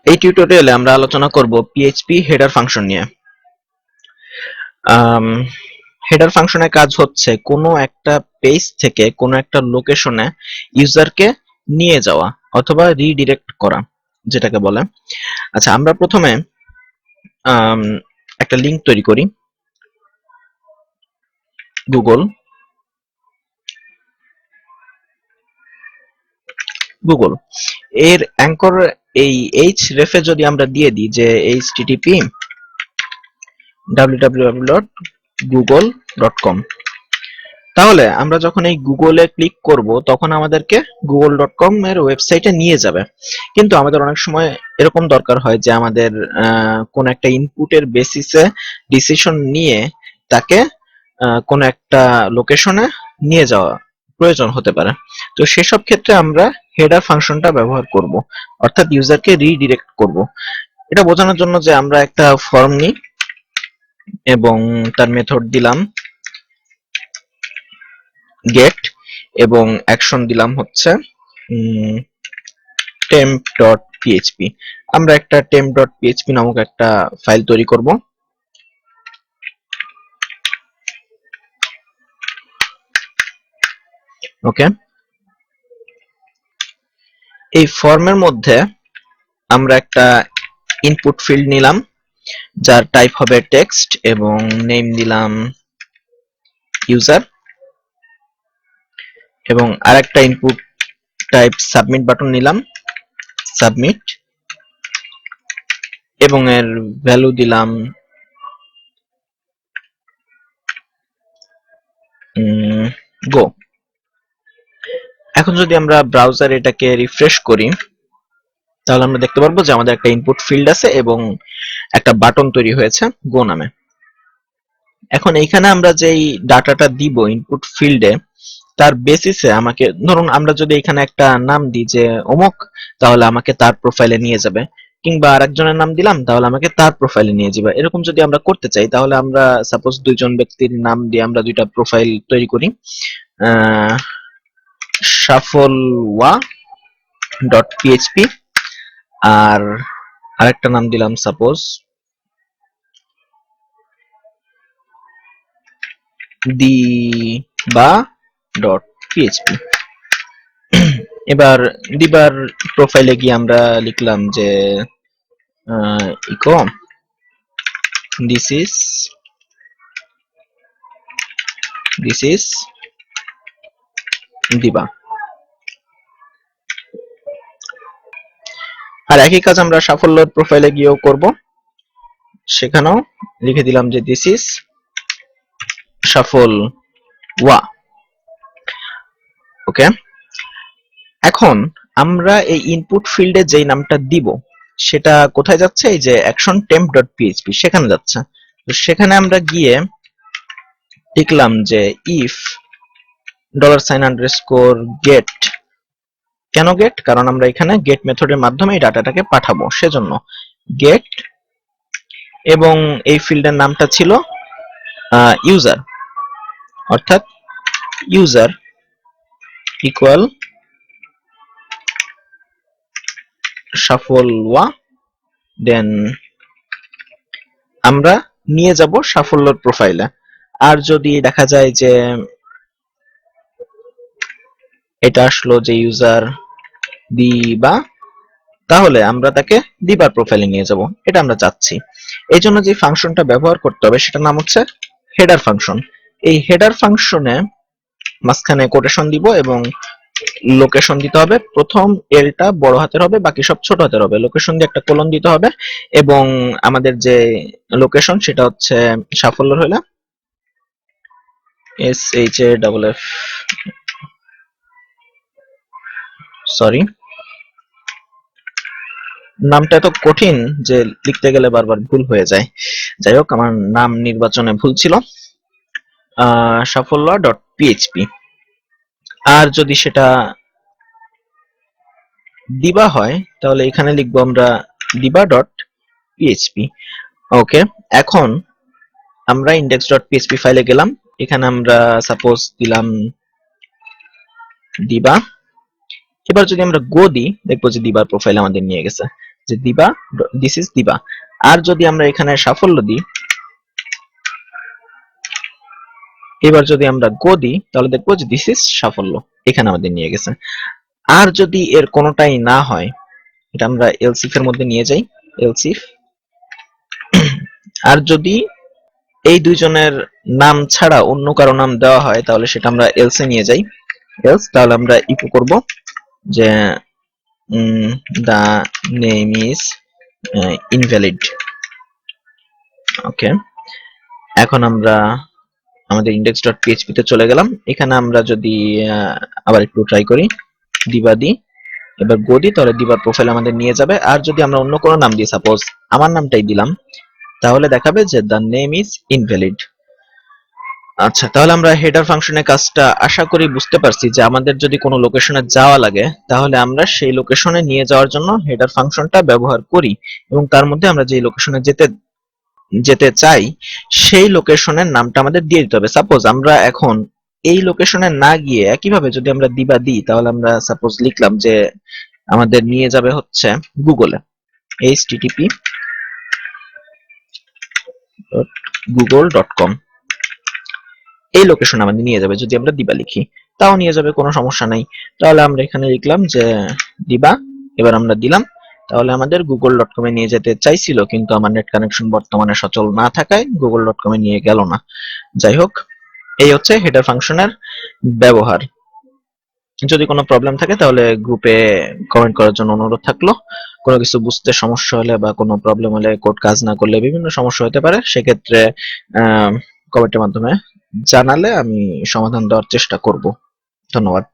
এই টিউটোরিয়ালে আমরা আলোচনা করব পিএইচপি হেডার ফাংশন নিয়ে। হেডার ফাংশনের কাজ হচ্ছে কোনো একটা পেজ থেকে কোনো একটা লোকেশনে ইউজারকে নিয়ে যাওয়া অথবা রিডিরেক্ট করা, যেটাকে বলে। আচ্ছা, আমরা প্রথমে একটা লিংক তৈরি করি। গুগল গুগল এর অ্যাঙ্কর এই এইচ রেফে যদি আমরা দিয়ে দিই যে http www.google.com, তাহলে আমরা যখন এই গুগলে ক্লিক করব তখন আমাদেরকে google.com এর ওয়েবসাইটে নিয়ে যাবে। কিন্তু আমাদের অনেক সময় এরকম দরকার হয় যে আমাদের কোন একটা ইনপুটের বেসিসে ডিসিশন নিয়ে তাকে কোন একটা লোকেশনে নিয়ে যাওয়া প্রয়োজন হতে পারে। তো সেসব ক্ষেত্রে আমরা হেডার ফাংশনটা ব্যবহার করব, অর্থাৎ ইউজারকে রিডিরেক্ট করব। এটা বোঝানোর জন্য যে আমরা একটা ফর্ম নিই এবং তার মেথড দিলাম গেট এবং অ্যাকশন দিলাম হচ্ছে temp.php। আমরা একটা temp.php নামক একটা ফাইল তৈরি করব। ওকে, এই ফর্মের মধ্যে আমরা একটা ইনপুট ফিল্ড নিলাম যার টাইপ হবে টেক্সট এবং নেম দিলাম ইউজার, এবং আরেকটা ইনপুট টাইপ সাবমিট বাটন নিলাম সাবমিট, এবং এর ভ্যালু দিলাম গো। এখন যদি আমরা ব্রাউজার এটাকে রিফ্রেশ করি তাহলে আমরা দেখতে পারবো যে আমাদের একটা ইনপুট ফিল্ড আছে এবং একটা বাটন তৈরি হয়েছে গো নামে। এখন এইখানে আমরা যেই ডাটাটা দিব ইনপুট ফিল্ডে তার বেসিসে আমাকে, ধরুন আমরা যদি এখানে একটা নাম দিই যে অমুক, তাহলে আমাকে তার প্রোফাইলে নিয়ে যাবে, কিংবা আরেকজনের নাম দিলাম তাহলে আমাকে তার প্রোফাইলে নিয়ে যাবে। এরকম যদি আমরা করতে চাই তাহলে আমরা সাপোজ দুইজন ব্যক্তির নাম দিয়ে আমরা দুইটা প্রোফাইল তৈরি করি। সাফলওয়া ডট পিএইচপি আর আরেকটা নাম দিলাম সাপোজ দিবা ডট পিএইচপি। এবার দিবার প্রোফাইলে গিয়ে আমরা লিখলাম যে ইকো দিস ইজ দিবা। আর একই কাজ আমরা সাফল্যর প্রোফাইলে গিয়েও করব, সেখানেও লিখে দিলাম যে দিস ইজ সাফল ওয়া। ওকে, এখন আমরা এই ইনপুট ফিল্ডে যেই নামটা দিব সেটা কোথায় যাচ্ছে? এই যে অ্যাকশন টেম্প ডট পিএইচপি সেখানে যাচ্ছে। তো সেখানে আমরা গিয়ে লিখলাম যে ইফ $_ কেন গেট? কারণ আমরা এখানে গেট মেথডের মাধ্যমে এই ডাটাটাকে পাঠাবো, সেজন্য গেট, এবং এই ফিল্ডের নামটা ছিল ইউজার, অর্থাৎ ইউজার ইকুয়াল সাফলওয়া। দেন আমরা নিয়ে যাব সাফল্যর প্রোফাইলে। আর যদি দেখা যায় যে এটা আসলো যে ইউজার দিবা, তাহলে আমরা তাকে দিবার প্রোফাইলে নিয়ে যাব, এটা আমরা চাচ্ছি। এই জন্য যে ফাংশনটা ব্যবহার করতে হবে সেটার নাম হচ্ছে হেডার ফাংশন। এই হেডার ফাংশনে মাঝখানে কোটেশন দিব এবং লোকেশন দিতে হবে। প্রথম এলটা বড় হাতের হবে, বাকি সব ছোট হাতের হবে। লোকেশন দিয়ে একটা কোলন দিতে হবে এবং আমাদের যে লোকেশন সেটা হচ্ছে সাফল্যর হইলে SHAFF, সরি নামটা এত কঠিন যে লিখতে গেলে বারবার ভুল হয়ে যায়। যাই হোক, আমার নাম নির্বাচনে ভুল ছিল। সাফল্য ডট পিএইচপি। আর যদি সেটা দিবা হয় তাহলে এখানে লিখবো আমরা দিবা ডট পিএইচপি। ওকে, এখন আমরা index.php ফাইলে গেলাম, এখানে আমরা সাপোজ দিলাম দিবা। এবার যদি আমরা গো দিই দেখবো যে দিবার প্রোফাইল আমাদের নিয়ে গেছে। যে দিবা, দিস ইজ দিবা। আর যদি আমরা এখানে সাফল্য দিই, এবার যদি আমরা গো দিই, তাহলে দেখবো যে দিস ইজ সাফল্য, এখানে আমাদের নিয়ে গেছে। আর যদি এর কোনোটাই না হয়, এটা আমরা এলস ইফ এর মধ্যে নিয়ে যাই, এলস ইফ। আর যদি এই দুইজনের নাম ছাড়া অন্য কারো নাম দেওয়া হয়, তাহলে সেটা আমরা এলসে নিয়ে যাই, এলস। তাহলে আমরা ইকো করব যে দা নেম ইজ ইনভ্যালিড। ওকে, এখন আমরা আমাদের index.php তে চলে গেলাম। এখানে আমরা যদি আবার একটু ট্রাই করি, দিবা দি, এবার গো দি, তাহলে দিবার প্রোফাইল আমাদের নিয়ে যাবে। আর যদি আমরা অন্য কোনো নাম দিই, সাপোজ আমার নামটাই দিলাম, তাহলে দেখাবে যে দ্য নেম ইজ ইনভ্যালিড। আচ্ছা, তাহলে আমরা হেডার ফাংশনের কাজটা আশা করি বুঝতে পারছি, যে আমাদের যদি কোনো লোকেশনে যাওয়া লাগে, তাহলে আমরা সেই লোকেশনে নিয়ে যাওয়ার জন্য হেডার ফাংশনটা ব্যবহার করি, এবং তার মধ্যে আমরা যে লোকেশনে যেতে যেতে চাই সেই লোকেশনের নামটা আমাদের দিয়ে দিতে হবে। সাপোজ আমরা এখন এই লোকেশনে না গিয়ে একইভাবে যদি আমরা দিবা দিই, তাহলে আমরা সাপোজ লিখলাম যে আমাদের নিয়ে যাবে হচ্ছে গুগলে, http://google.com, এই লোকেশনে আমাদের নিয়ে যাবে। যদি আমরা দিবা লিখি, তাও নিয়ে যাবে, কোনো সমস্যা নাই। তাহলে আমরা এখানে লিখলাম যে দিবা, এবার আমরা দিলাম, তাহলে আমাদের google.com এ নিয়ে যেতে চাইছিল, কিন্তু আমার নেট কানেকশন বর্তমানে সচল না থাকায় google.com এ নিয়ে গেল না। যাই হোক, এই হচ্ছে হেডার ফাংশনের ব্যবহার। যদি কোনো প্রবলেম থাকে তাহলে গ্রুপে কমেন্ট করার জন্য অনুরোধ থাকলো। কোনো কিছু বুঝতে সমস্যা হলে বা কোনো প্রবলেম হলে, কোড কাজ না করলে বিভিন্ন সমস্যা হতে পারে, সেক্ষেত্রে কমেন্টের মাধ্যমে জানালে আমি সমাধান দেওয়ার চেষ্টা করব। ধন্যবাদ।